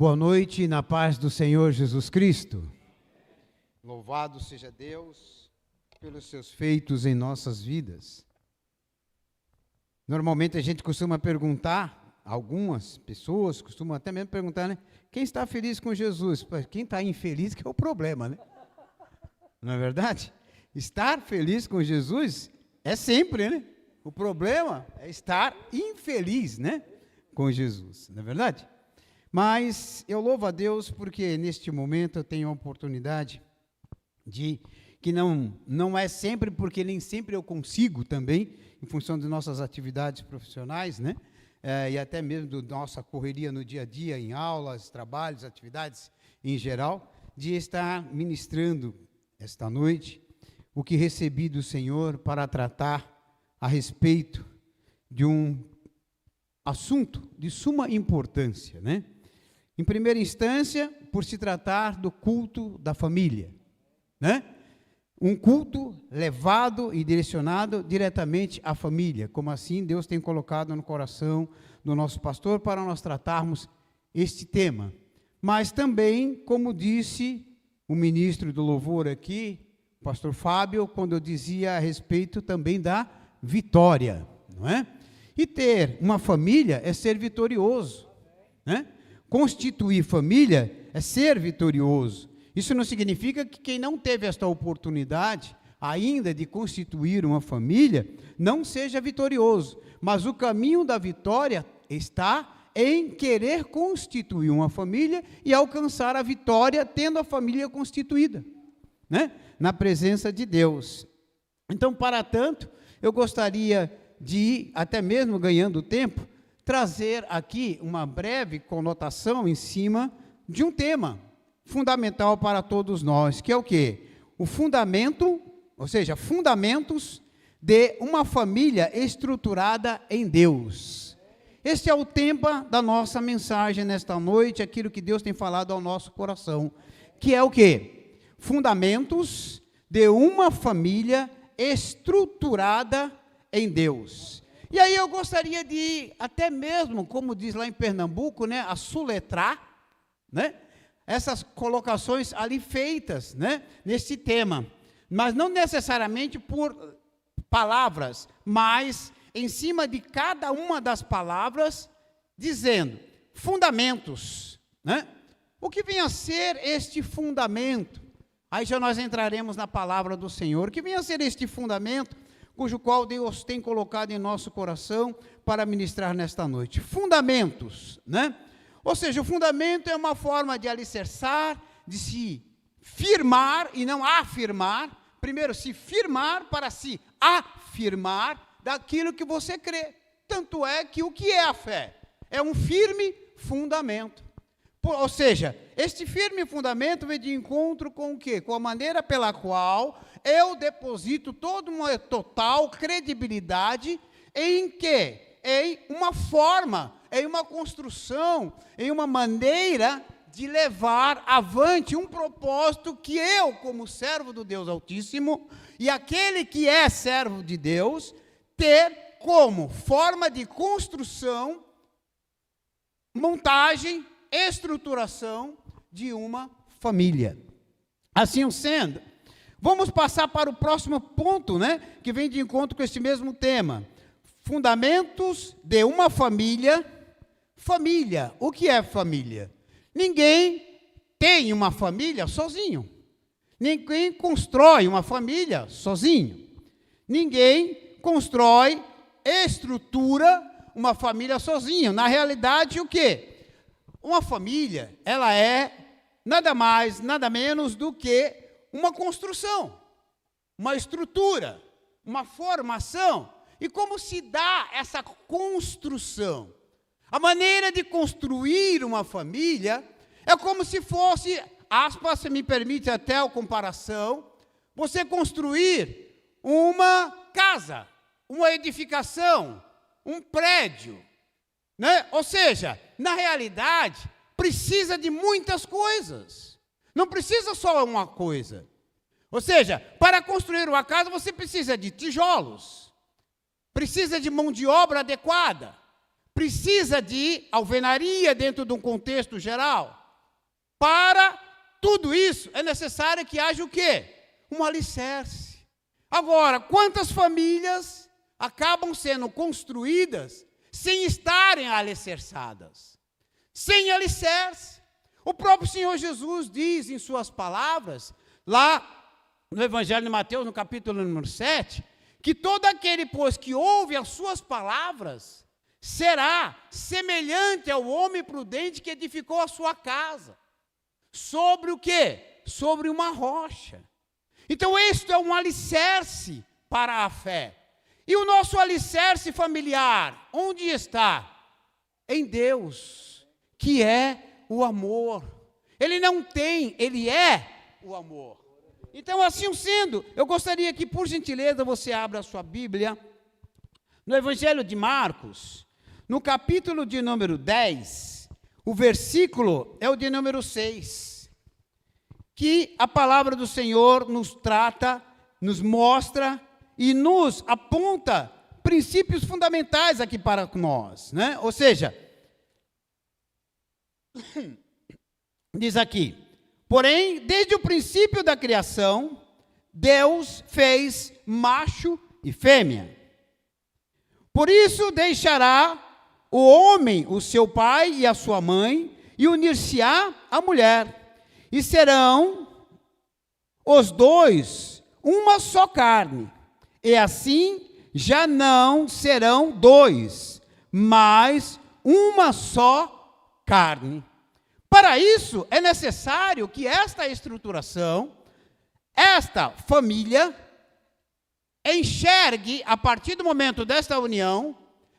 Boa noite, na paz do Senhor Jesus Cristo. Louvado seja Deus pelos seus feitos em nossas vidas. Normalmente a gente costuma perguntar, algumas pessoas costumam até mesmo perguntar, né? Quem está feliz com Jesus? Quem está infeliz que é o problema, né? Não é verdade? Estar feliz com Jesus é sempre, né? O problema é estar infeliz, né? Com Jesus, não é verdade? Mas eu louvo a Deus porque neste momento eu tenho a oportunidade que não é sempre, porque nem sempre eu consigo também, em função de nossas atividades profissionais, né? E até mesmo da nossa correria no dia a dia, em aulas, trabalhos, atividades em geral, de estar ministrando esta noite o que recebi do Senhor para tratar a respeito de um assunto de suma importância, né? Em primeira instância, por se tratar do culto da família, né? Um culto levado e direcionado diretamente à família, como assim Deus tem colocado no coração do nosso pastor para nós tratarmos este tema. Mas também, como disse o ministro do louvor aqui, o pastor Fábio, quando eu dizia a respeito também da vitória, não é? E ter uma família é ser vitorioso, né? Constituir família é ser vitorioso. Isso não significa que quem não teve esta oportunidade ainda de constituir uma família não seja vitorioso. Mas o caminho da vitória está em querer constituir uma família e alcançar a vitória tendo a família constituída, né? Na presença de Deus. Então, para tanto, eu gostaria de, até mesmo ganhando tempo, trazer aqui uma breve conotação em cima de um tema fundamental para todos nós, que é o quê? O fundamento, ou seja, fundamentos de uma família estruturada em Deus. Este é o tema da nossa mensagem nesta noite, aquilo que Deus tem falado ao nosso coração, que é o quê? Fundamentos de uma família estruturada em Deus. E aí eu gostaria de, até mesmo, como diz lá em Pernambuco, né, assoletrar, né, essas colocações ali feitas, né, nesse tema. Mas não necessariamente por palavras, mas em cima de cada uma das palavras, dizendo fundamentos, né? O que vem a ser este fundamento? Aí já nós entraremos na palavra do Senhor. O que vem a ser este fundamento, cujo qual Deus tem colocado em nosso coração para ministrar nesta noite? Fundamentos, né? Ou seja, o fundamento é uma forma de alicerçar, de se firmar e não afirmar. Primeiro, se firmar para se afirmar daquilo que você crê. Tanto é que o que é a fé? É um firme fundamento. Ou seja, este firme fundamento vem de encontro com o quê? Com a maneira pela qual eu deposito toda uma total credibilidade em quê? Em uma forma, em uma construção, em uma maneira de levar avante um propósito que eu, como servo do Deus Altíssimo, e aquele que é servo de Deus, ter como forma de construção, montagem, estruturação de uma família. Assim sendo, vamos passar para o próximo ponto, né, que vem de encontro com este mesmo tema. Fundamentos de uma família. Família, o que é família? Ninguém tem uma família sozinho. Ninguém constrói uma família sozinho. Ninguém constrói, estrutura uma família sozinho. Na realidade, o quê? Uma família, ela é nada mais, nada menos do que uma construção, uma estrutura, uma formação. E como se dá essa construção? A maneira de construir uma família é como se fosse, aspas, se me permite até a comparação, você construir uma casa, uma edificação, um prédio, né? Ou seja, na realidade, precisa de muitas coisas. Não precisa só uma coisa. Ou seja, para construir uma casa, você precisa de tijolos, precisa de mão de obra adequada, precisa de alvenaria dentro de um contexto geral. Para tudo isso, é necessário que haja o quê? Um alicerce. Agora, quantas famílias acabam sendo construídas sem estarem alicerçadas? Sem alicerce. O próprio Senhor Jesus diz em suas palavras, lá no Evangelho de Mateus, no capítulo número 7, que todo aquele, pois, que ouve as suas palavras, será semelhante ao homem prudente que edificou a sua casa. Sobre o quê? Sobre uma rocha. Então, isto é um alicerce para a fé. E o nosso alicerce familiar, onde está? Em Deus, que é o amor. Ele não tem, ele é o amor. Então, assim sendo, eu gostaria que, por gentileza, você abra a sua Bíblia no Evangelho de Marcos, no capítulo de número 10, o versículo é o de número 6, que a palavra do Senhor nos trata, nos mostra e nos aponta princípios fundamentais aqui para nós, né? Ou seja, diz aqui: porém, desde o princípio da criação, Deus fez macho e fêmea. Por isso deixará o homem o seu pai e a sua mãe, e unir-se-á à mulher, e serão os dois uma só carne. E assim já não serão dois, mas uma só carne. Para isso, é necessário que esta estruturação, esta família, enxergue, a partir do momento desta união,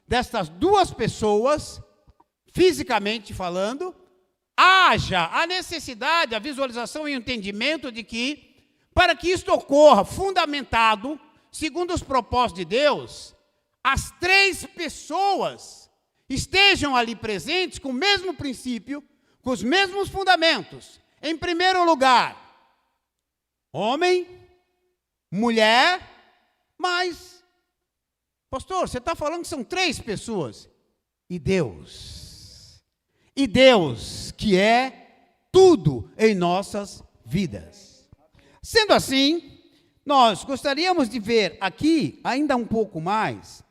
destas duas pessoas, fisicamente falando, haja a necessidade, a visualização e o entendimento de que, para que isto ocorra fundamentado, segundo os propósitos de Deus, as três pessoas estejam ali presentes com o mesmo princípio, com os mesmos fundamentos. Em primeiro lugar, homem, mulher, mas, pastor, você está falando que são três pessoas. E Deus que é tudo em nossas vidas. Sendo assim, nós gostaríamos de ver aqui, ainda um pouco mais,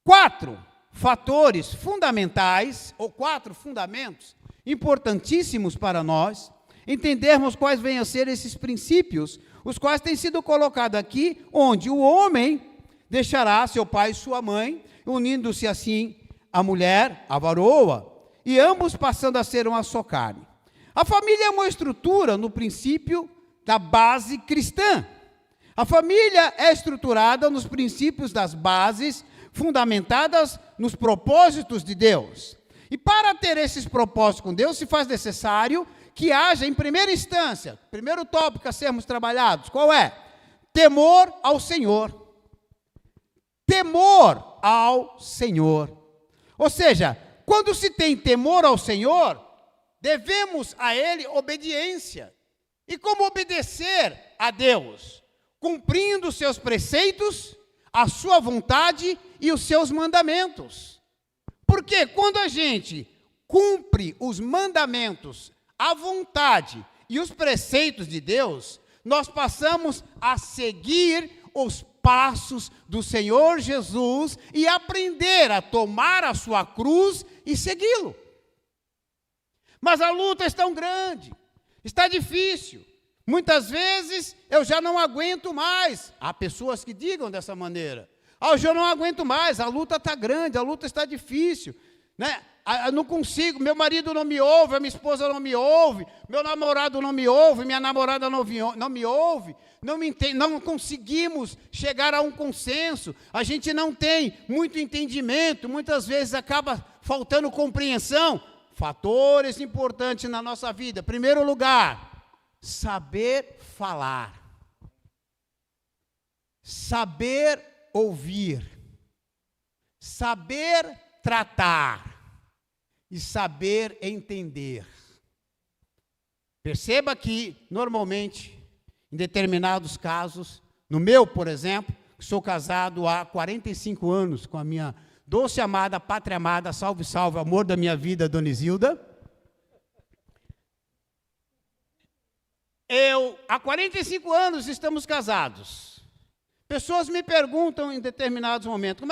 4 fatores fundamentais, ou 4 fundamentos importantíssimos para nós, entendermos quais venham a ser esses princípios, os quais têm sido colocados aqui, onde o homem deixará seu pai e sua mãe, unindo-se assim a mulher, a varoa, e ambos passando a ser uma só carne. A família é uma estrutura, no princípio, da base cristã. A família é estruturada nos princípios das bases, fundamentadas nos propósitos de Deus. E para ter esses propósitos com Deus, se faz necessário que haja, em primeira instância, primeiro tópico a sermos trabalhados, qual é? Temor ao Senhor. Temor ao Senhor. Ou seja, quando se tem temor ao Senhor, devemos a Ele obediência. E como obedecer a Deus? Cumprindo os seus preceitos, a sua vontade e os seus mandamentos. Porque quando a gente cumpre os mandamentos, a vontade e os preceitos de Deus, nós passamos a seguir os passos do Senhor Jesus e aprender a tomar a sua cruz e segui-lo. Mas a luta é tão grande, está difícil. Muitas vezes eu já não aguento mais. Há pessoas que digam dessa maneira: eu já não aguento mais, a luta está grande, a luta está difícil, né? Eu não consigo, meu marido não me ouve, a minha esposa não me ouve, meu namorado não me ouve, minha namorada não me ouve, não conseguimos chegar a um consenso, a gente não tem muito entendimento, muitas vezes acaba faltando compreensão. Fatores importantes na nossa vida. Primeiro lugar, saber falar, saber ouvir, saber tratar e saber entender. Perceba que, normalmente, em determinados casos, no meu, por exemplo, sou casado há 45 anos com a minha doce amada, pátria amada, salve, salve, amor da minha vida, Dona Isilda. Há 45 anos estamos casados. Pessoas me perguntam em determinados momentos,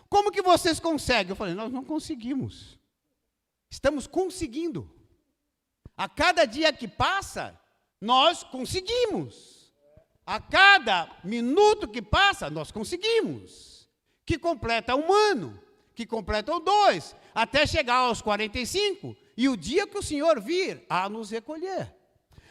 como que vocês conseguem? Eu falei, nós não conseguimos. Estamos conseguindo. A cada dia que passa, nós conseguimos. A cada minuto que passa, nós conseguimos. Que completa um ano, que completa o 2, até chegar aos 45, e o dia que o Senhor vir a nos recolher.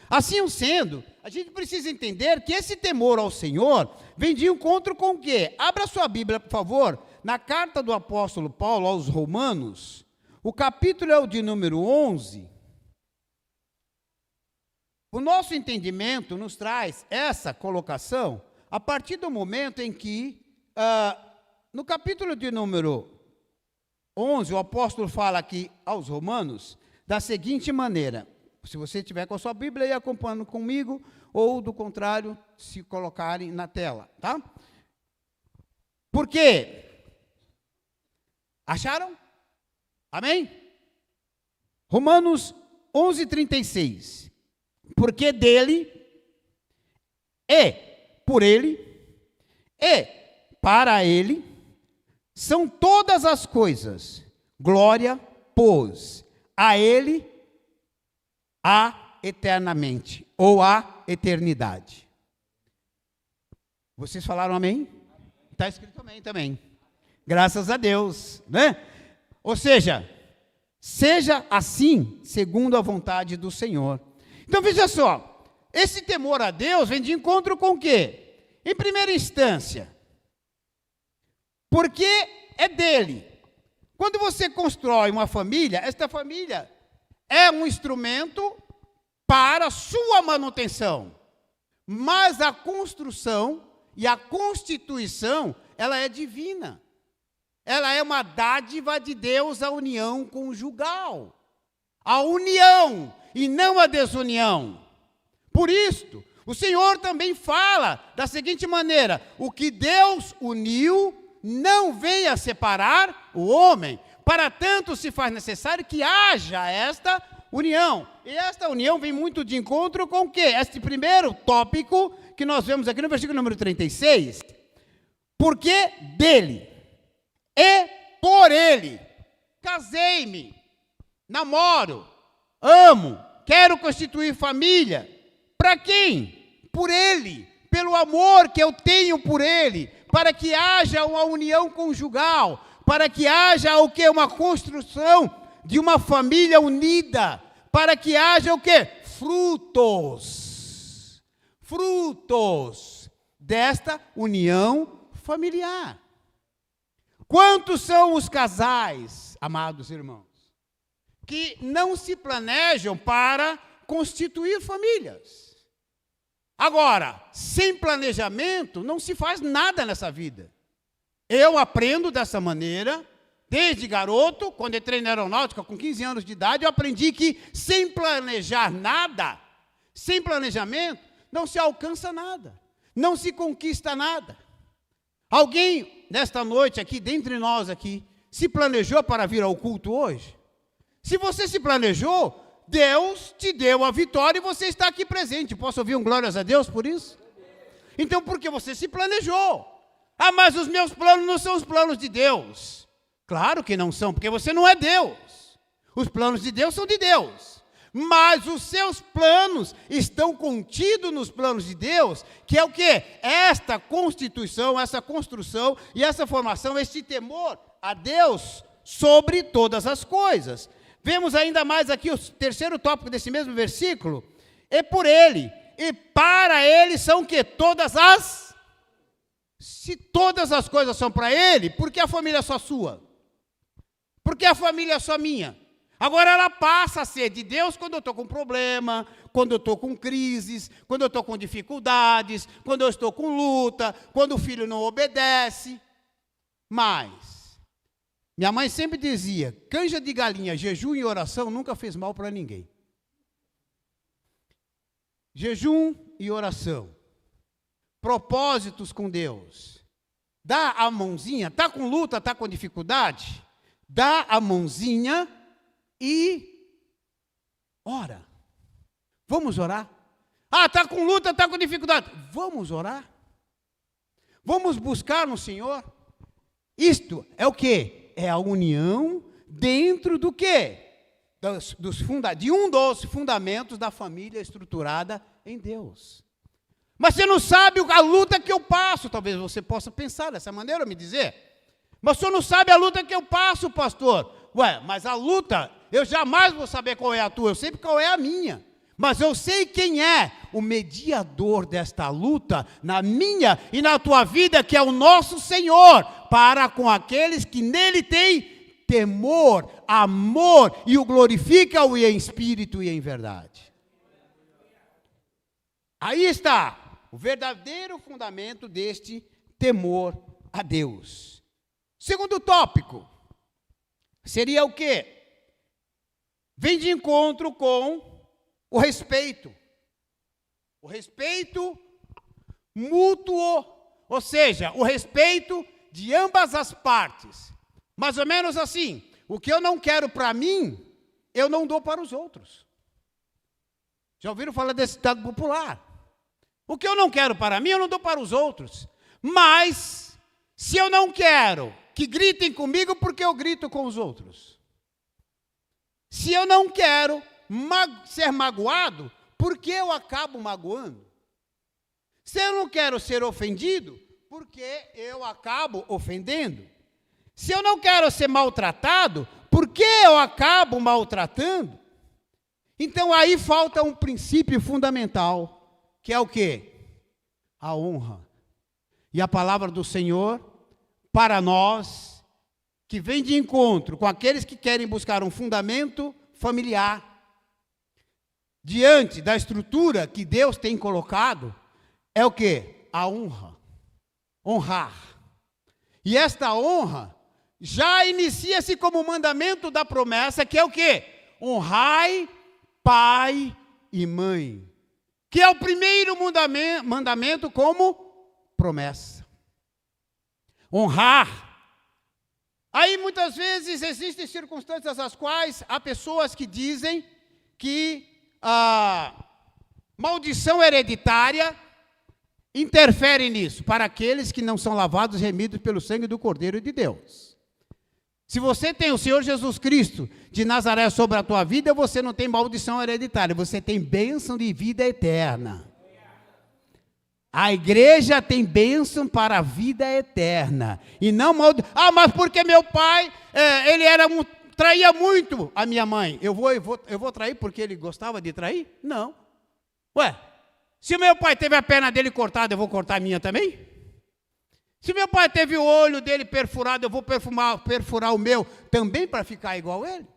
Assim sendo, a gente precisa entender que esse temor ao Senhor vem de encontro com o quê? Abra sua Bíblia, por favor, na carta do apóstolo Paulo aos Romanos, o capítulo é o de número 11. O nosso entendimento nos traz essa colocação a partir do momento em que, no capítulo de número 11, o apóstolo fala aqui aos Romanos da seguinte maneira. Se você estiver com a sua Bíblia aí acompanhando comigo, ou do contrário, se colocarem na tela, tá? Por quê? Acharam? Amém? Romanos 11:36. Porque dele, e por ele, e para ele, são todas as coisas. Glória, pois, a ele, a eternamente, ou a eternidade. Vocês falaram amém? Está escrito amém também. Graças a Deus, né? Ou seja assim, segundo a vontade do Senhor. Então, veja só, esse temor a Deus vem de encontro com o quê? Em primeira instância, porque é dele. Quando você constrói uma família, esta família é um instrumento para sua manutenção. Mas a construção e a constituição, ela é divina. Ela é uma dádiva de Deus, a união conjugal. A união e não a desunião. Por isto, o Senhor também fala da seguinte maneira: o que Deus uniu, não venha separar o homem. Para tanto, se faz necessário que haja esta união. E esta união vem muito de encontro com o quê? Este primeiro tópico que nós vemos aqui no versículo número 36. Porque dele e por ele casei-me, namoro, amo, quero constituir família. Para quem? Por ele, pelo amor que eu tenho por ele, para que haja uma união conjugal, para que haja o quê? Uma construção de uma família unida, para que haja o quê? Frutos desta união familiar. Quantos são os casais, amados irmãos, que não se planejam para constituir famílias? Agora, sem planejamento, não se faz nada nessa vida. Eu aprendo dessa maneira, desde garoto, quando entrei na aeronáutica, com 15 anos de idade, eu aprendi que sem planejar nada, sem planejamento, não se alcança nada, não se conquista nada. Alguém, nesta noite aqui, dentre nós aqui, se planejou para vir ao culto hoje? Se você se planejou, Deus te deu a vitória e você está aqui presente. Posso ouvir um glórias a Deus por isso? Então, porque você se planejou. Ah, mas os meus planos não são os planos de Deus. Claro que não são, porque você não é Deus. Os planos de Deus são de Deus. Mas os seus planos estão contidos nos planos de Deus, que é o quê? Esta constituição, essa construção e essa formação, este temor a Deus sobre todas as coisas. Vemos ainda mais aqui o terceiro tópico desse mesmo versículo. É por ele, e para ele são o quê? Todas as... Se todas as coisas são para ele, por que a família é só sua? Por que a família é só minha? Agora ela passa a ser de Deus quando eu estou com problema, quando eu estou com crises, quando eu estou com dificuldades, quando eu estou com luta, quando o filho não obedece. Mas, minha mãe sempre dizia, canja de galinha, jejum e oração nunca fez mal para ninguém. Jejum e oração, propósitos com Deus, Dá a mãozinha, está com luta, está com dificuldade? Dá a mãozinha e ora. Vamos orar? Ah, está com luta, está com dificuldade. Vamos orar? Vamos buscar no Senhor? Isto é o quê? É a união dentro do quê? De um dos fundamentos da família estruturada em Deus. Mas você não sabe a luta que eu passo. Talvez você possa pensar dessa maneira, me dizer. Mas você não sabe a luta que eu passo, pastor. Ué, mas a luta, eu jamais vou saber qual é a tua, eu sei qual é a minha. Mas eu sei quem é o mediador desta luta na minha e na tua vida, que é o nosso Senhor, para com aqueles que nele têm temor, amor, e o glorificam em espírito e em verdade. Aí está o verdadeiro fundamento deste temor a Deus. Segundo tópico, seria o quê? Vem de encontro com o respeito. O respeito mútuo, ou seja, o respeito de ambas as partes. Mais ou menos assim, o que eu não quero para mim, eu não dou para os outros. Já ouviram falar desse ditado popular? O que eu não quero para mim, eu não dou para os outros. Mas, se eu não quero que gritem comigo, porque eu grito com os outros? Se eu não quero ser magoado, por que eu acabo magoando? Se eu não quero ser ofendido, por que eu acabo ofendendo? Se eu não quero ser maltratado, por que eu acabo maltratando? Então aí falta um princípio fundamental, que é o quê? A honra. E a palavra do Senhor, para nós, que vem de encontro com aqueles que querem buscar um fundamento familiar, diante da estrutura que Deus tem colocado, é o quê? A honra. Honrar. E esta honra já inicia-se como mandamento da promessa, que é o quê? Honrai pai e mãe. Que é o primeiro mandamento como promessa. Honrar. Aí muitas vezes existem circunstâncias às quais há pessoas que dizem que a maldição hereditária interfere nisso, para aqueles que não são lavados e remidos pelo sangue do Cordeiro de Deus. Se você tem o Senhor Jesus Cristo de Nazaré sobre a tua vida, você não tem maldição hereditária, você tem bênção de vida eterna. A igreja tem bênção para a vida eterna, e não maldição. Ah, mas porque meu pai, ele traía muito a minha mãe. Eu vou trair porque ele gostava de trair? Não. Ué, se meu pai teve a perna dele cortada, eu vou cortar a minha também? Se meu pai teve o olho dele perfurado, eu vou perfurar o meu também para ficar igual a ele?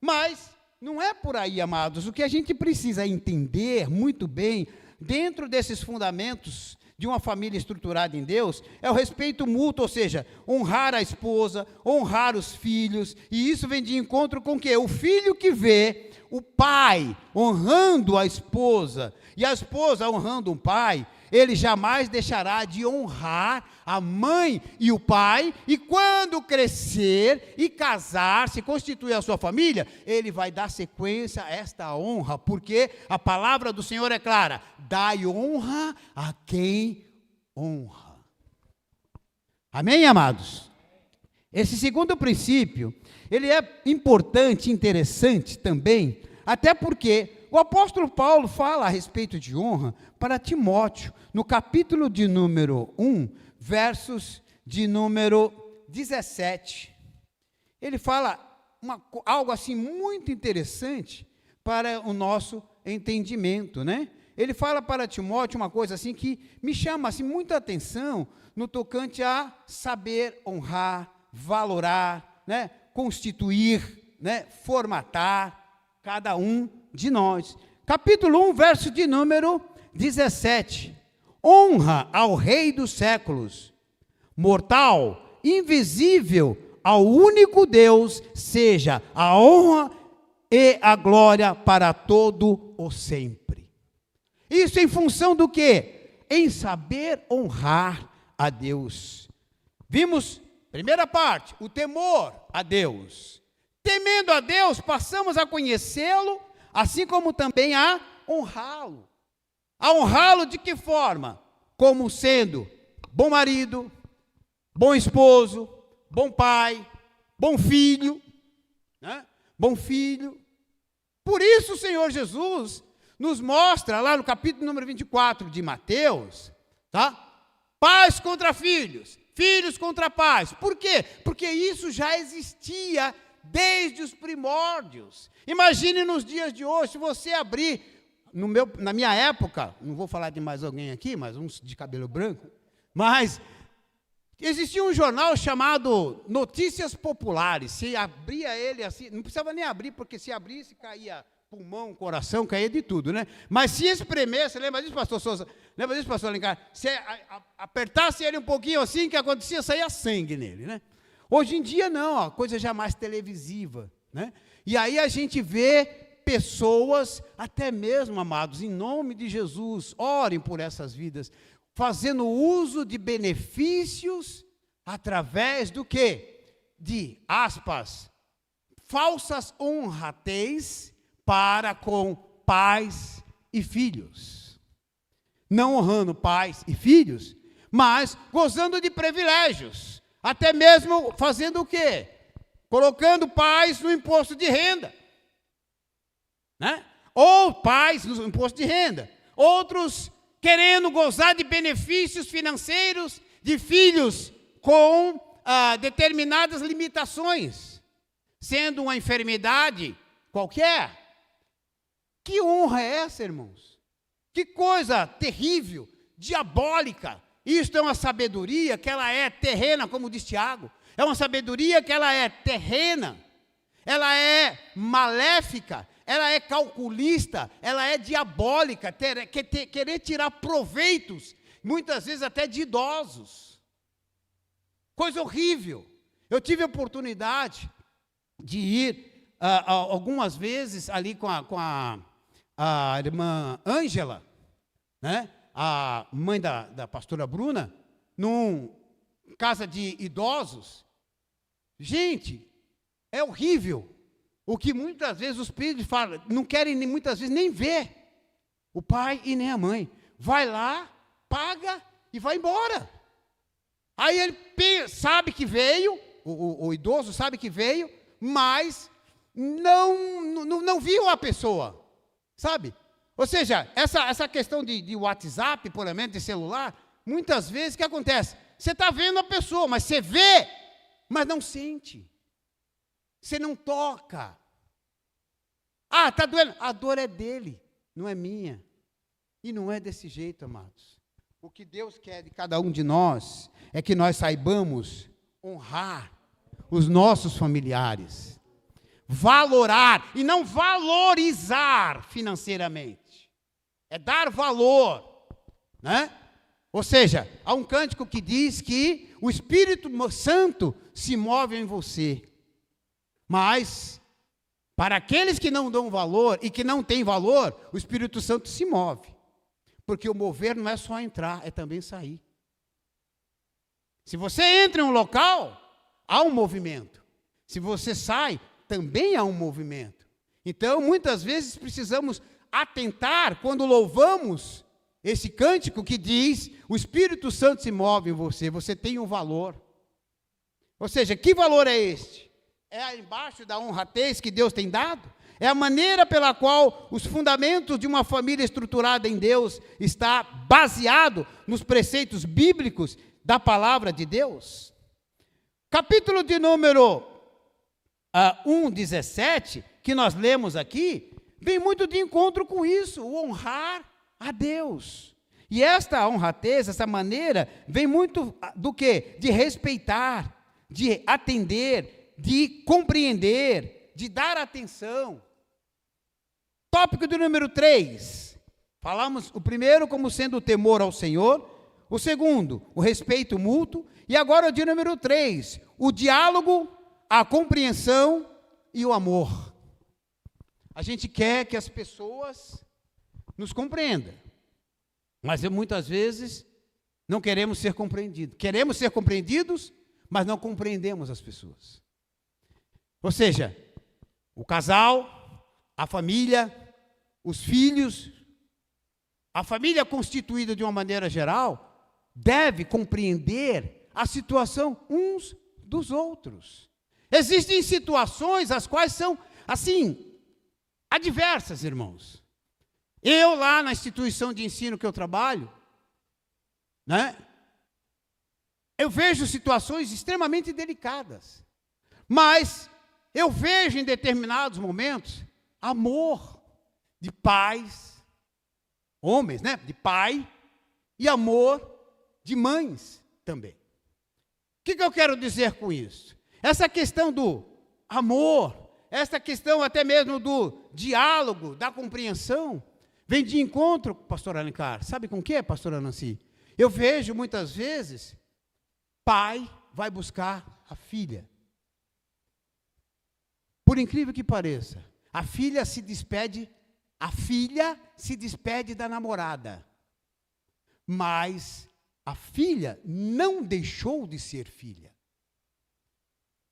Mas não é por aí, amados. O que a gente precisa entender muito bem, dentro desses fundamentos de uma família estruturada em Deus, é o respeito mútuo, ou seja, honrar a esposa, honrar os filhos, e isso vem de encontro com o quê? O filho que vê o pai honrando a esposa, e a esposa honrando o pai, ele jamais deixará de honrar a mãe e o pai, e quando crescer e casar, se constituir a sua família, ele vai dar sequência a esta honra, porque a palavra do Senhor é clara: dai honra a quem honra. Amém, amados? Esse segundo princípio, ele é importante, interessante também, até porque o apóstolo Paulo fala a respeito de honra para Timóteo, no capítulo de número 1, versos de número 17. Ele fala algo assim muito interessante para o nosso entendimento, né? Ele fala para Timóteo uma coisa assim que me chama assim, muita atenção no tocante a saber honrar, valorar, né? Constituir, né? Formatar cada um de nós. Capítulo 1, verso de número 17. Honra ao Rei dos séculos, mortal, invisível, ao único Deus, seja a honra e a glória para todo o sempre. Isso em função do quê? Em saber honrar a Deus. Vimos, primeira parte, o temor a Deus. Temendo a Deus, passamos a conhecê-lo, assim como também a honrá-lo. A honrá-lo de que forma? Como sendo bom marido, bom esposo, bom pai, bom filho, né? Bom filho. Por isso o Senhor Jesus nos mostra, lá no capítulo número 24 de Mateus, tá? Pais contra filhos, filhos contra pais. Por quê? Porque isso já existia desde os primórdios. Imagine nos dias de hoje, se você abrir, na minha época, não vou falar de mais alguém aqui, mas uns de cabelo branco, mas existia um jornal chamado Notícias Populares. Se abria ele assim, não precisava nem abrir, porque se abrisse caía pulmão, coração, caía de tudo, né? Mas se espremesse, lembra disso, pastor Souza? Lembra disso, pastor Alencar? Se apertasse ele um pouquinho assim, o que acontecia? Saía sangue nele, né? Hoje em dia não, a coisa já é mais televisiva, né? E aí a gente vê pessoas, até mesmo, amados, em nome de Jesus, orem por essas vidas, fazendo uso de benefícios através do quê? De, aspas, falsas honratez para com pais e filhos. Não honrando pais e filhos, mas gozando de privilégios. Até mesmo fazendo o quê? Colocando pais no imposto de renda. Né? Ou pais no imposto de renda. Outros querendo gozar de benefícios financeiros de filhos com determinadas limitações. Sendo uma enfermidade qualquer. Que honra é essa, irmãos? Que coisa terrível, diabólica. Isto é uma sabedoria que ela é terrena, como diz Tiago. É uma sabedoria que ela é terrena, ela é maléfica, ela é calculista, ela é diabólica, querer tirar proveitos, muitas vezes até de idosos. Coisa horrível. Eu tive a oportunidade de ir algumas vezes ali com a irmã Ângela, né? A mãe da pastora Bruna, num casa de idosos. Gente, é horrível o que muitas vezes os filhos falam, não querem muitas vezes nem ver o pai e nem a mãe. Vai lá, paga e vai embora. Aí ele sabe que veio, o idoso sabe que veio, mas não viu a pessoa, sabe? Ou seja, essa questão de WhatsApp, por exemplo, de celular, muitas vezes o que acontece? Você está vendo a pessoa, mas você vê, mas não sente. Você não toca. Ah, está doendo. A dor é dele, não é minha. E não é desse jeito, amados. O que Deus quer de cada um de nós é que nós saibamos honrar os nossos familiares. Valorar e não valorizar financeiramente. É dar valor, né? Ou seja, há um cântico que diz que o Espírito Santo se move em você. Mas, para aqueles que não dão valor e que não têm valor, o Espírito Santo se move. Porque o mover não é só entrar, é também sair. Se você entra em um local, há um movimento. Se você sai, também há um movimento. Então, muitas vezes precisamos atentar quando louvamos esse cântico que diz, o Espírito Santo se move em você, você tem um valor. Ou seja, que valor é este? É embaixo da honratez que Deus tem dado? É a maneira pela qual os fundamentos de uma família estruturada em Deus está baseado nos preceitos bíblicos da palavra de Deus? Capítulo de número 1:17, que nós lemos aqui, vem muito de encontro com isso, o honrar a Deus. E esta honratez, essa maneira, vem muito do quê? De respeitar, de atender, de compreender, de dar atenção. Tópico do número 3. Falamos o primeiro como sendo o temor ao Senhor, o segundo, o respeito mútuo, e agora o de número 3, o diálogo, a compreensão e o amor. A gente quer que as pessoas nos compreendam, mas muitas vezes Não queremos ser compreendidos. Queremos ser compreendidos, mas não compreendemos as pessoas. Ou seja, o casal, a família, os filhos, a família constituída de uma maneira geral, deve compreender a situação uns dos outros. Existem situações as quais são, assim, adversas, irmãos. Eu, lá na instituição de ensino que eu trabalho, né, eu vejo situações extremamente delicadas, mas eu vejo em determinados momentos amor de pais, homens, né, de pai, e amor de mães também. O que eu quero dizer com isso? Essa questão do amor, essa questão até mesmo do diálogo, da compreensão, vem de encontro, pastor Alencar, sabe com o que, pastora Nancy? Eu vejo muitas vezes, pai vai buscar a filha. Por incrível que pareça, a filha se despede da namorada. Mas a filha não deixou de ser filha.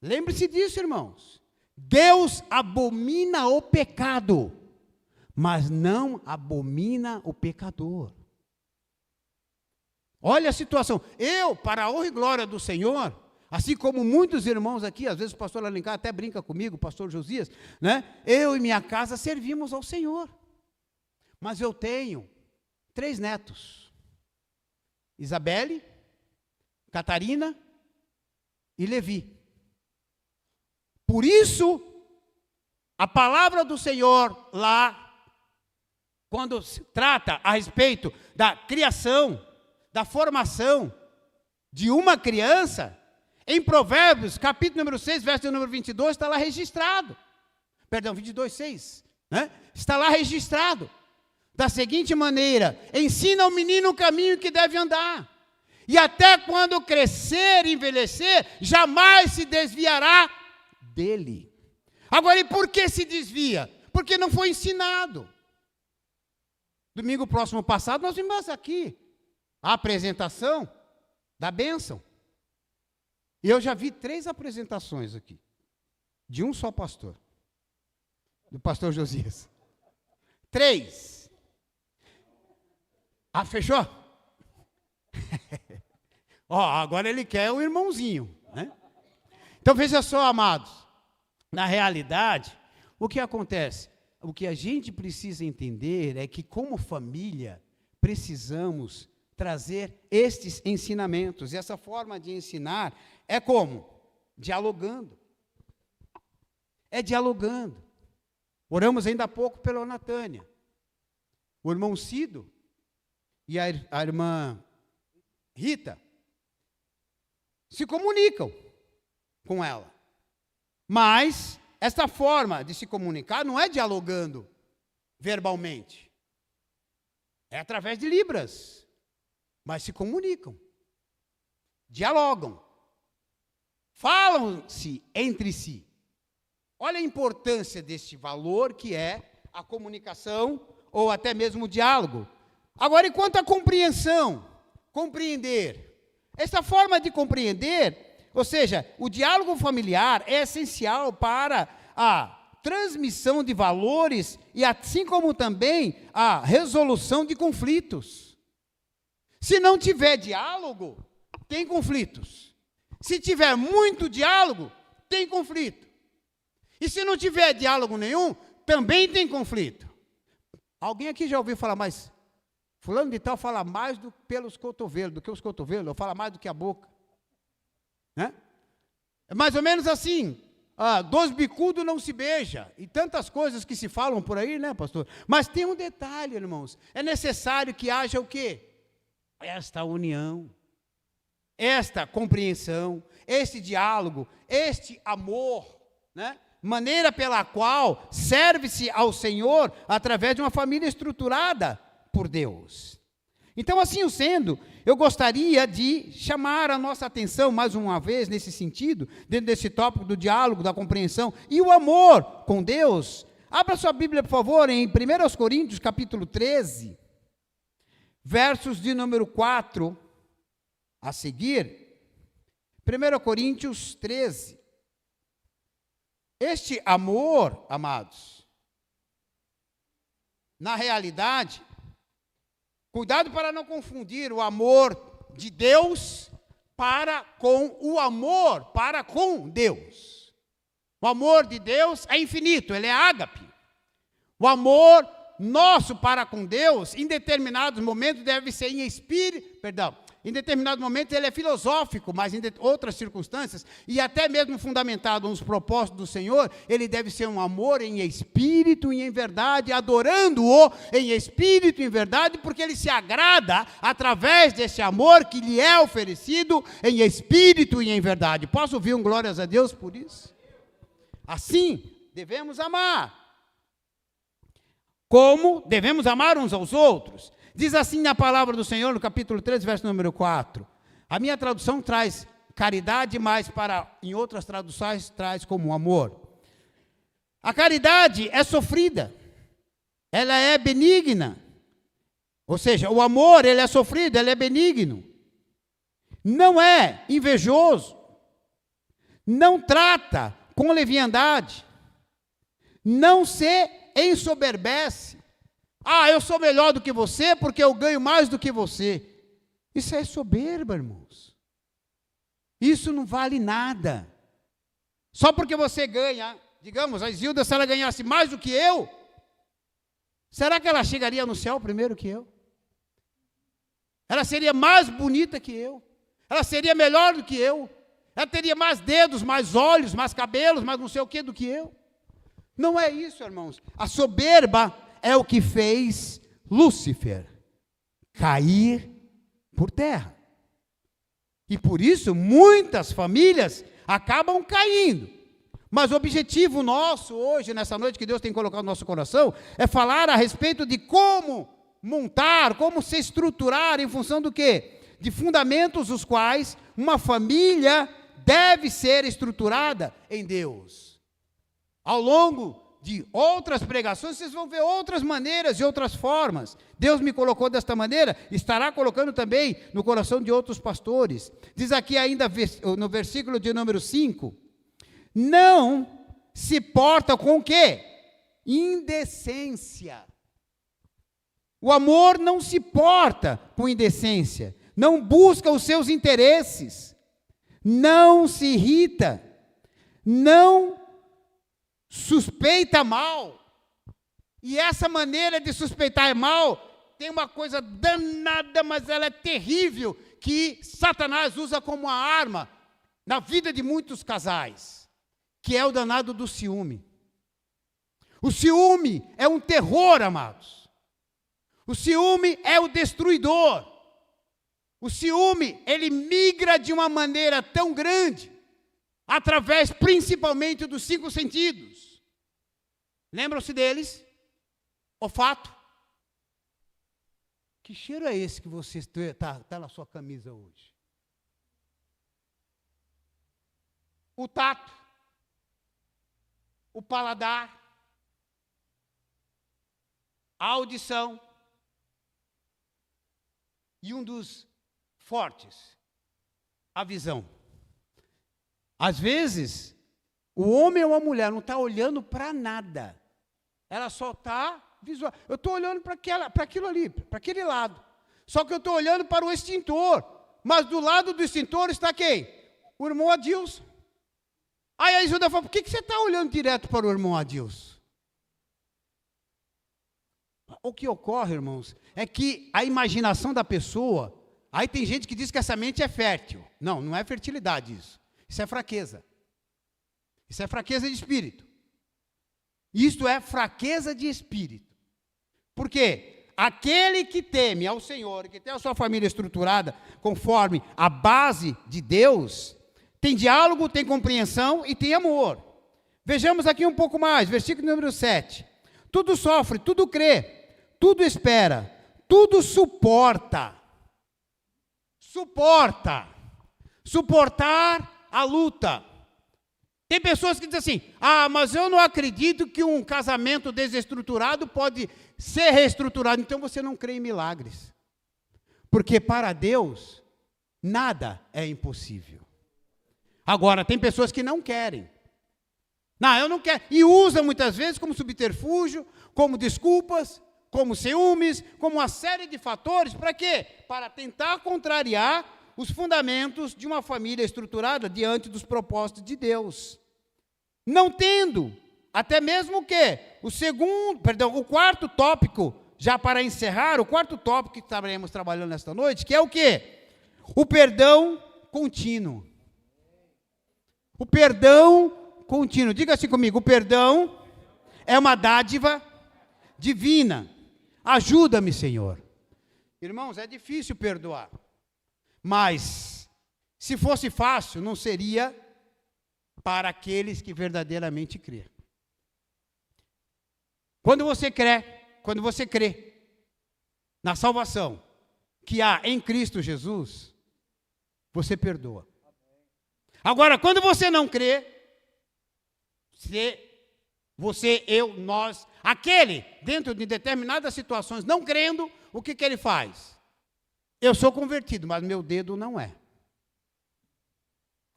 Lembre-se disso, irmãos. Deus abomina o pecado, mas não abomina o pecador. Olha a situação. Eu, para a honra e glória do Senhor, assim como muitos irmãos aqui, às vezes o pastor Alencar até brinca comigo, o pastor Josias, né? Eu e minha casa servimos ao Senhor. Mas eu tenho 3 netos. Isabelle, Catarina e Levi. Por isso, a palavra do Senhor lá, quando se trata a respeito da criação, da formação de uma criança, em Provérbios, capítulo número 6, verso número 22, está lá registrado. Perdão, 22, 6. Né? Está lá registrado. Da seguinte maneira: ensina ao menino o caminho que deve andar, e até quando crescer e envelhecer, jamais se desviará dele. Agora, e por que se desvia? Porque não foi ensinado. Domingo próximo passado, nós vimos aqui a apresentação da bênção. E eu já vi 3 apresentações aqui, de um só pastor, do pastor Josias. 3. Ah, fechou? Ó, agora ele quer o irmãozinho, né? Então veja só, amados, na realidade, o que acontece? O que a gente precisa entender é que, como família, precisamos trazer estes ensinamentos. E essa forma de ensinar é como? Dialogando. É dialogando. Oramos ainda há pouco pela Natânia. O irmão Cido e a irmã Rita se comunicam com ela. Mas esta forma de se comunicar não é dialogando verbalmente. É através de libras. Mas se comunicam. Dialogam. Falam-se entre si. Olha a importância deste valor que é a comunicação ou até mesmo o diálogo. Agora, enquanto à compreensão, compreender. Essa forma de compreender, ou seja, o diálogo familiar é essencial para a transmissão de valores e assim como também a resolução de conflitos. Se não tiver diálogo, tem conflitos. Se tiver muito diálogo, tem conflito. E se não tiver diálogo nenhum, também tem conflito. Alguém aqui já ouviu falar mais? Fulano de tal fala mais pelos cotovelos, do que os cotovelos, ou fala mais do que a boca. Né? É mais ou menos assim. 2 bicudos não se beija. E tantas coisas que se falam por aí, né, pastor? Mas tem um detalhe, irmãos. É necessário que haja o quê? Esta união, esta compreensão, este diálogo, este amor, né? Maneira pela qual serve-se ao Senhor através de uma família estruturada por Deus. Então, assim sendo, eu gostaria de chamar a nossa atenção mais uma vez nesse sentido, dentro desse tópico do diálogo, da compreensão e o amor com Deus. Abra sua Bíblia, por favor, em 1 Coríntios, capítulo 13, versos de número 4 a seguir, 1 Coríntios 13. Este amor, amados, na realidade, cuidado para não confundir o amor de Deus para com o amor para com Deus. O amor de Deus é infinito, ele é ágape. O amor nosso para com Deus, em determinados momentos, deve ser em espírito, em determinados momentos ele é filosófico, mas em outras circunstâncias, e até mesmo fundamentado nos propósitos do Senhor, ele deve ser um amor em espírito e em verdade, adorando-o em espírito e em verdade, porque ele se agrada através desse amor que lhe é oferecido em espírito e em verdade. Posso ouvir um glórias a Deus por isso? Assim, devemos amar. Como devemos amar uns aos outros. Diz assim na palavra do Senhor, no capítulo 13, verso número 4. A minha tradução traz caridade, mas em outras traduções traz como amor. A caridade é sofrida, ela é benigna. Ou seja, o amor, ele é sofrido, ele é benigno. Não é invejoso, não trata com leviandade, não se ensoberbece. Eu sou melhor do que você porque eu ganho mais do que você. Isso é soberba, irmãos. Isso não vale nada. Só porque você ganha, digamos, a Isilda, se ela ganhasse mais do que eu, será que ela chegaria no céu primeiro que eu? Ela seria mais bonita que eu? Ela seria melhor do que eu? Ela teria mais dedos, mais olhos, mais cabelos, mais não sei o que do que eu? Não é isso, irmãos. A soberba é o que fez Lúcifer cair por terra. E por isso muitas famílias acabam caindo. Mas o objetivo nosso hoje, nessa noite que Deus tem colocado no nosso coração, é falar a respeito de como montar, como se estruturar em função do quê? De fundamentos os quais uma família deve ser estruturada em Deus. Ao longo de outras pregações, vocês vão ver outras maneiras e outras formas. Deus me colocou desta maneira, estará colocando também no coração de outros pastores. Diz aqui ainda no versículo de número 5, não se porta com o quê? Indecência. O amor não se porta com indecência, não busca os seus interesses, não se irrita, não suspeita mal. E essa maneira de suspeitar mal tem uma coisa danada, mas ela é terrível, que Satanás usa como uma arma na vida de muitos casais, que é o danado do ciúme. O ciúme é um terror, amados. O ciúme é o destruidor. O ciúme, ele migra de uma maneira tão grande, através principalmente dos 5 sentidos. Lembram-se deles? Olfato. Que cheiro é esse que você está na sua camisa hoje? O tato. O paladar. A audição. E um dos fortes, a visão. Às vezes, o homem ou a mulher não está olhando para nada. Ela só está visual. Eu estou olhando para aquilo ali, para aquele lado. Só que eu estou olhando para o extintor. Mas do lado do extintor está quem? O irmão Adilson. Aí a Isilda fala, por que você está olhando direto para o irmão Adilson? O que ocorre, irmãos, é que a imaginação da pessoa... Aí tem gente que diz que essa mente é fértil. Não, não é fertilidade isso. Isso é fraqueza. Isso é fraqueza de espírito. Isto é fraqueza de espírito. Por quê? Aquele que teme ao Senhor, que tem a sua família estruturada conforme a base de Deus, tem diálogo, tem compreensão e tem amor. Vejamos aqui um pouco mais, versículo número 7. Tudo sofre, tudo crê, tudo espera, tudo suporta. Suporta. Suportar a luta. Tem pessoas que dizem assim, mas eu não acredito que um casamento desestruturado pode ser reestruturado. Então você não crê em milagres. Porque para Deus, nada é impossível. Agora, tem pessoas que não querem. Não, eu não quero. E usa muitas vezes como subterfúgio, como desculpas, como ciúmes, como uma série de fatores. Para quê? Para tentar contrariar os fundamentos de uma família estruturada diante dos propósitos de Deus. Não tendo, até mesmo o quê? O quarto tópico, já para encerrar, o quarto tópico que estaremos trabalhando nesta noite, que é o quê? O perdão contínuo. O perdão contínuo. Diga assim comigo, o perdão é uma dádiva divina. Ajuda-me, Senhor. Irmãos, é difícil perdoar. Mas, se fosse fácil, não seria para aqueles que verdadeiramente crê. Quando você crê na salvação que há em Cristo Jesus, você perdoa. Agora, quando você não crê, nós, aquele, dentro de determinadas situações, não crendo, o que ele faz? Eu sou convertido, mas meu dedo não é.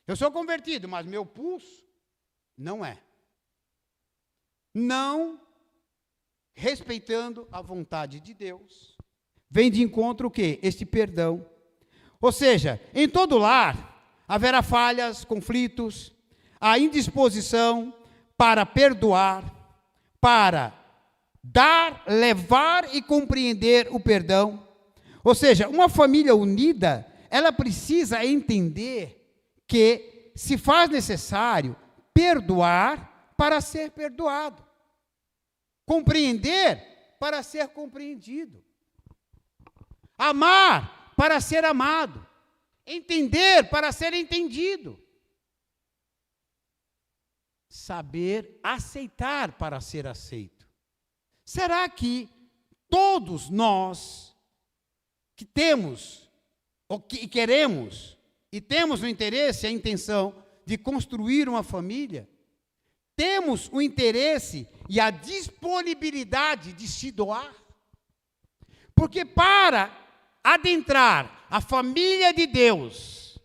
Eu sou convertido, mas meu pulso não é. Não respeitando a vontade de Deus, vem de encontro o quê? Este perdão. Ou seja, em todo lar haverá falhas, conflitos, a indisposição para perdoar, para dar, levar e compreender o perdão. Ou seja, uma família unida, ela precisa entender que se faz necessário perdoar para ser perdoado. Compreender para ser compreendido. Amar para ser amado. Entender para ser entendido. Saber aceitar para ser aceito. Será que todos nós que temos, ou que queremos, e temos o interesse, a intenção de construir uma família, temos o interesse e a disponibilidade de se doar? Porque para adentrar a família de Deus,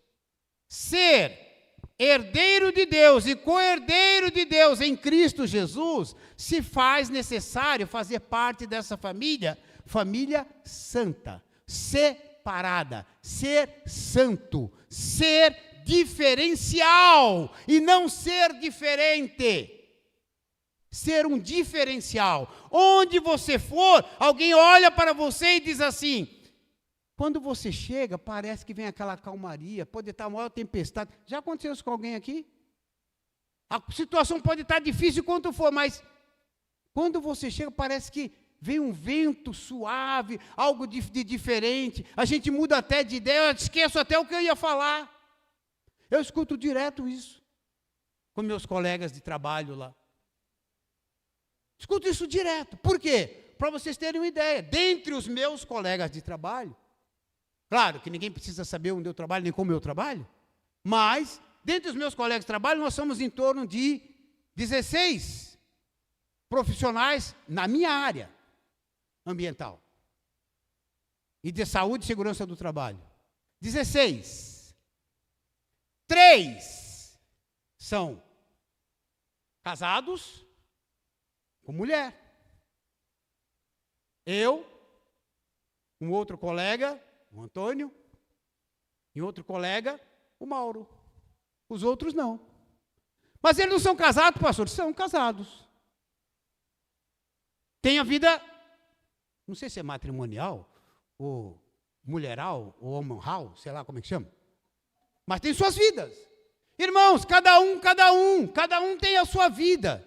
ser herdeiro de Deus e co-herdeiro de Deus em Cristo Jesus, se faz necessário fazer parte dessa família santa, separada, ser santo, ser diferencial e não ser diferente. Ser um diferencial. Onde você for, alguém olha para você e diz assim: quando você chega, parece que vem aquela calmaria, pode estar uma maior tempestade. Já aconteceu isso com alguém aqui? A situação pode estar difícil quanto for, mas quando você chega, parece que vem um vento suave, algo de diferente, a gente muda até de ideia, eu esqueço até o que eu ia falar. Eu escuto direto isso com meus colegas de trabalho lá. Escuto isso direto. Por quê? Para vocês terem uma ideia, dentre os meus colegas de trabalho, claro que ninguém precisa saber onde eu trabalho, nem como eu trabalho, mas, dentre os meus colegas de trabalho, nós somos em torno de 16 profissionais na minha área ambiental e de saúde e segurança do trabalho. 16. 3 são casados com mulher. Eu, um outro colega, o Antônio, e outro colega, o Mauro. Os outros não. Mas eles não são casados, pastor? São casados. Tem a vida, não sei se é matrimonial, ou mulheral, ou homoral, sei lá como é que chama. Mas tem suas vidas. Irmãos, cada um tem a sua vida.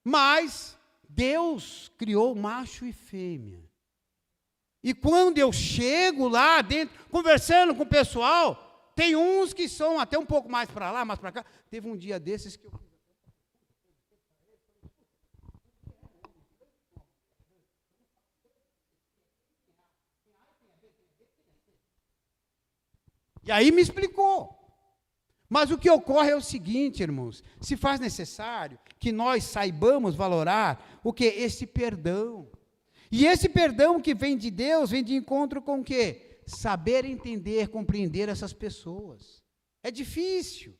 Mas Deus criou macho e fêmea. E quando eu chego lá dentro, conversando com o pessoal, tem uns que são até um pouco mais para lá, mais para cá. Teve um dia desses que eu... E aí me explicou. Mas o que ocorre é o seguinte, irmãos, se faz necessário que nós saibamos valorar o que? Esse perdão. E esse perdão que vem de Deus, vem de encontro com o quê? saber entender, compreender essas pessoas. É difícil.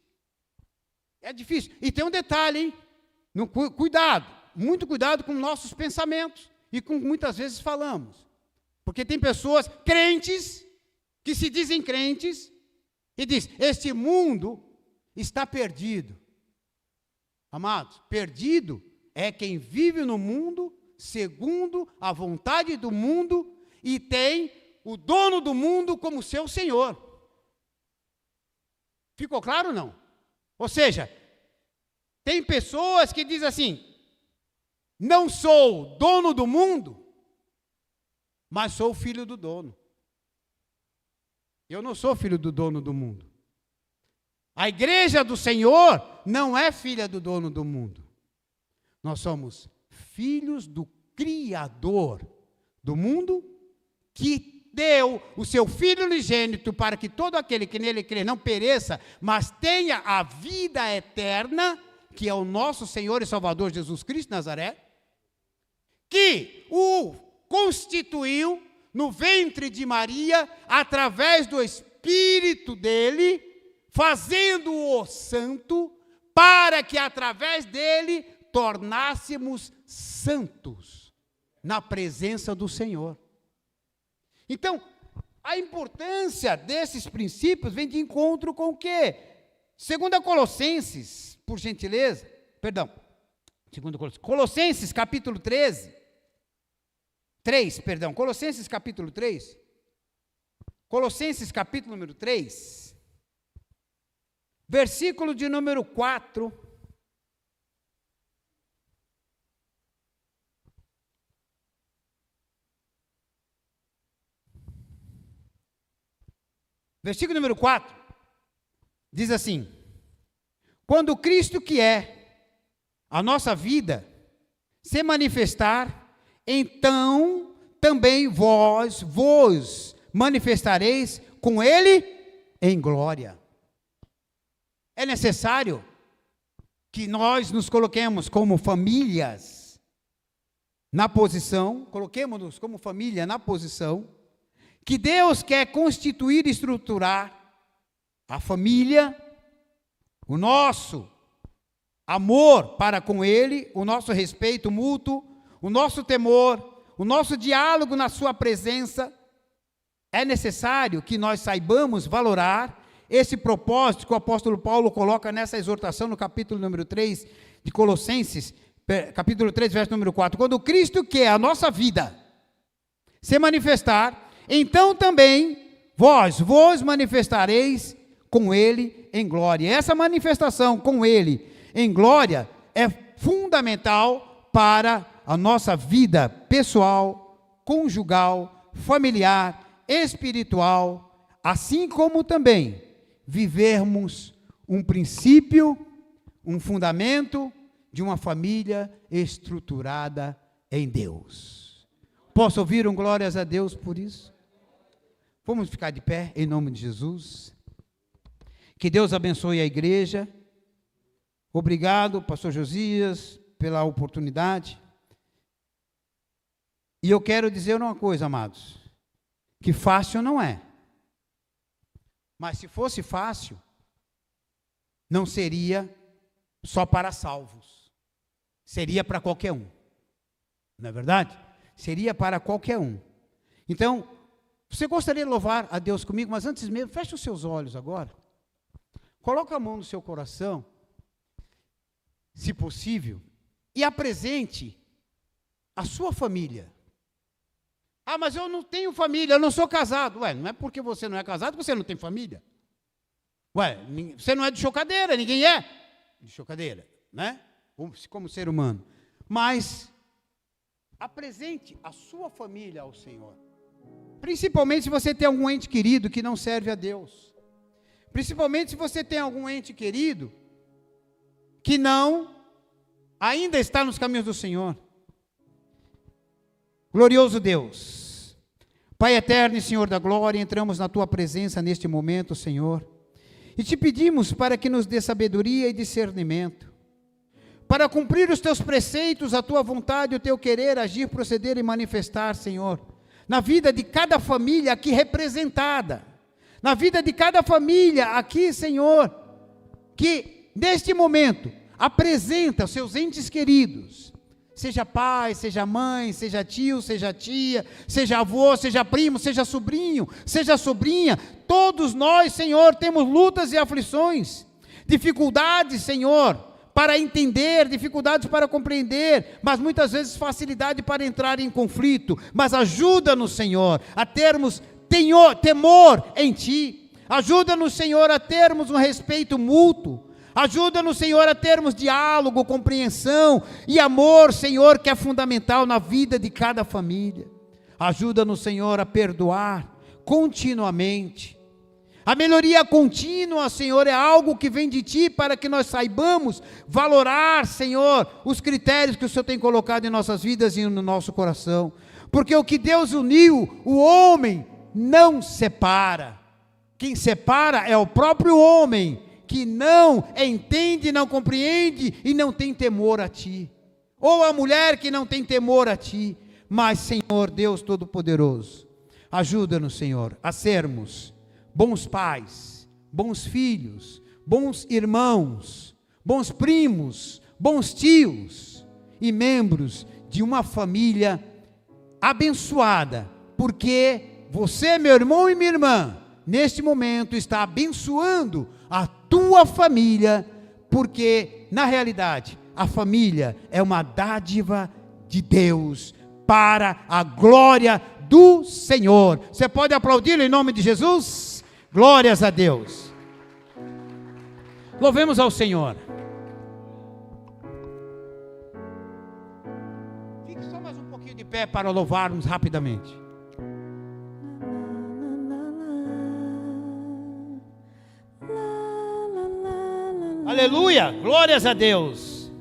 É difícil. E tem um detalhe, hein? Cuidado, muito cuidado com nossos pensamentos e com muitas vezes falamos. Porque tem pessoas crentes, que se dizem crentes, e diz: este mundo está perdido. Amados, perdido é quem vive no mundo segundo a vontade do mundo e tem o dono do mundo como seu senhor. Ficou claro ou não? Ou seja, tem pessoas que dizem assim: não sou dono do mundo, mas sou filho do dono. Eu não sou filho do dono do mundo. A igreja do Senhor não é filha do dono do mundo. Nós somos filhos do Criador do mundo, que deu o seu Filho unigênito para que todo aquele que nele crê não pereça, mas tenha a vida eterna, que é o nosso Senhor e Salvador Jesus Cristo de Nazaré, que o constituiu no ventre de Maria, através do Espírito dele, fazendo-o santo, para que através dele tornássemos santos na presença do Senhor. Então, a importância desses princípios vem de encontro com o quê? Segundo Colossenses, por gentileza, perdão, Colossenses capítulo 3, Colossenses capítulo 3, Colossenses capítulo número 3, versículo de número 4, versículo número 4, diz assim: quando Cristo, que é a nossa vida, se manifestar, então também vos manifestareis com Ele em glória. É necessário que nós nos coloquemos como famílias na posição, coloquemos-nos como família na posição que Deus quer constituir e estruturar a família, o nosso amor para com Ele, o nosso respeito mútuo, o nosso temor, o nosso diálogo na sua presença. É necessário que nós saibamos valorar esse propósito que o apóstolo Paulo coloca nessa exortação no capítulo número 3 de Colossenses, capítulo 3, verso número 4. Quando Cristo, que é a nossa vida, se manifestar, então também vos manifestareis com Ele em glória. Essa manifestação com Ele em glória é fundamental para a nossa vida pessoal, conjugal, familiar, espiritual, assim como também vivermos um princípio, um fundamento de uma família estruturada em Deus. Posso ouvir um glórias a Deus por isso? Vamos ficar de pé em nome de Jesus. Que Deus abençoe a igreja. Obrigado, pastor Josias, pela oportunidade. E eu quero dizer uma coisa, amados, que fácil não é. Mas se fosse fácil, não seria só para salvos. Seria para qualquer um. Não é verdade? Seria para qualquer um. Então, você gostaria de louvar a Deus comigo, mas antes mesmo, feche os seus olhos agora. Coloca a mão no seu coração, se possível, e apresente a sua família. Ah, mas eu não tenho família, eu não sou casado. Ué, não é porque você não é casado que você não tem família. Ué, você não é de chocadeira, ninguém é de chocadeira, né? Como ser humano. Mas apresente a sua família ao Senhor. Principalmente se você tem algum ente querido que não serve a Deus. Principalmente se você tem algum ente querido que não ainda está nos caminhos do Senhor. Glorioso Deus, Pai eterno e Senhor da glória, entramos na Tua presença neste momento, Senhor, e te pedimos para que nos dê sabedoria e discernimento, para cumprir os Teus preceitos, a Tua vontade, o Teu querer, agir, proceder e manifestar, Senhor, na vida de cada família aqui representada, na vida de cada família aqui, Senhor, que neste momento apresenta os seus entes queridos, seja pai, seja mãe, seja tio, seja tia, seja avô, seja primo, seja sobrinho, seja sobrinha, todos nós, Senhor, temos lutas e aflições, dificuldades, Senhor, para entender, dificuldades para compreender, mas muitas vezes facilidade para entrar em conflito, mas ajuda-nos, Senhor, a termos temor em Ti, ajuda-nos, Senhor, a termos um respeito mútuo, ajuda-nos, Senhor, a termos diálogo, compreensão e amor, Senhor, que é fundamental na vida de cada família. Ajuda-nos, Senhor, a perdoar continuamente. A melhoria contínua, Senhor, é algo que vem de Ti para que nós saibamos valorar, Senhor, os critérios que o Senhor tem colocado em nossas vidas e no nosso coração. Porque o que Deus uniu, o homem não separa. Quem separa é o próprio homem, que não entende, não compreende e não tem temor a Ti, ou a mulher que não tem temor a Ti, mas Senhor Deus Todo-Poderoso, ajuda-nos, Senhor, a sermos bons pais, bons filhos, bons irmãos, bons primos, bons tios e membros de uma família abençoada, porque você, meu irmão e minha irmã, neste momento está abençoando a tua família, porque na realidade a família é uma dádiva de Deus para a glória do Senhor. Você pode aplaudir em nome de Jesus? Glórias a Deus. Louvemos ao Senhor. Fique só mais um pouquinho de pé para louvarmos rapidamente. Aleluia, glórias a Deus.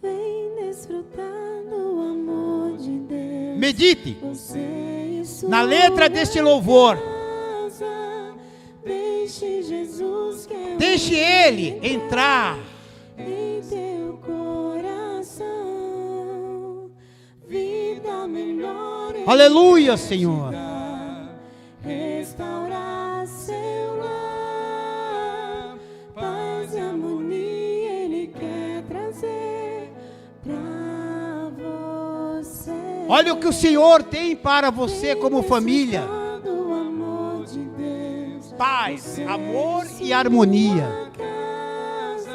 Vem desfrutar do amor de Deus. Medite Você e sua na letra deste louvor. casa. Deixe Jesus que é Deixe Ele entrar. em teu coração. Vida melhor em Aleluia, Senhor. restaurar seu lar, paz e harmonia Ele quer trazer pra você. Olha o que o Senhor tem para você como família: Do amor de Deus, paz, amor e harmonia. casa.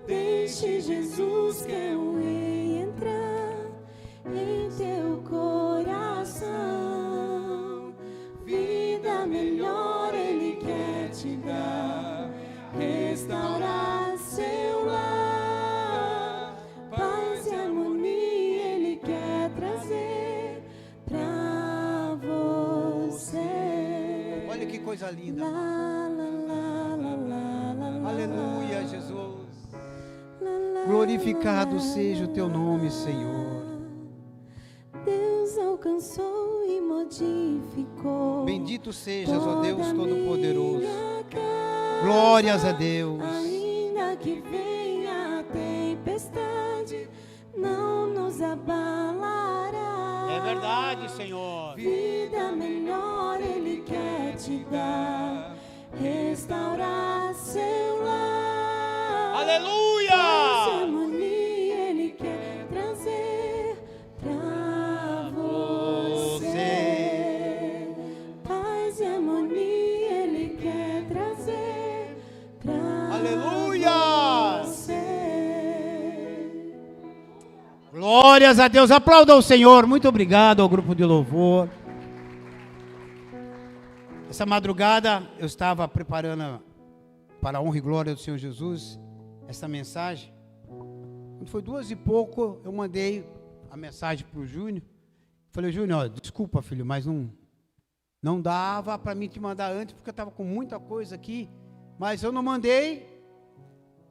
Deixe Jesus que é o rei entrar em teu coração. Vida melhor Ele quer te dar, restaurar seu lar, paz e harmonia Ele quer trazer pra você. Olha que coisa linda. Lá, lá, lá, lá, lá, lá, lá. Aleluia, Jesus. Lá, lá, Glorificado lá, seja o teu nome, Senhor. Deus alcançou e modificou. Bendito sejas, ó Deus toda Todo-Poderoso. minha casa. Glórias a Deus. Ainda que venha a tempestade, não nos abalará. É verdade, Senhor. Vida melhor Ele quer te dar, restaurar seu lar. Paz e Aleluia! harmonia Ele quer trazer pra você. Paz e harmonia Ele quer trazer pra Aleluia! você. Glórias a Deus. Aplauda ao Senhor. Muito obrigado ao grupo de louvor. Essa madrugada eu estava preparando para a honra e glória do Senhor Jesus essa mensagem. Quando foi 2h pouco, eu mandei a mensagem para o Júnior. Falei: Júnior, desculpa, filho, mas não dava para mim te mandar antes, porque eu estava com muita coisa aqui. Mas eu não mandei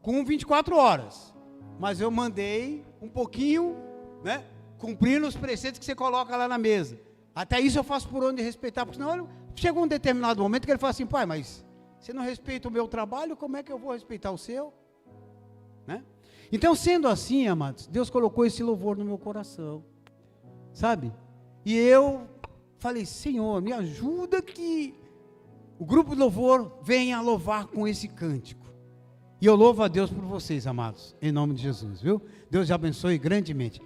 com 24 horas. Mas eu mandei um pouquinho, né, cumprindo os preceitos que você coloca lá na mesa. Até isso eu faço por onde respeitar, porque senão chega um determinado momento que ele fala assim: pai, mas você não respeita o meu trabalho, como é que eu vou respeitar o seu? Né? Então, sendo assim, amados, Deus colocou esse louvor no meu coração. sabe? E eu falei, Senhor, me ajuda que o grupo de louvor venha louvar com esse cântico. E eu louvo a Deus por vocês, amados, em nome de Jesus, viu? Deus te abençoe grandemente.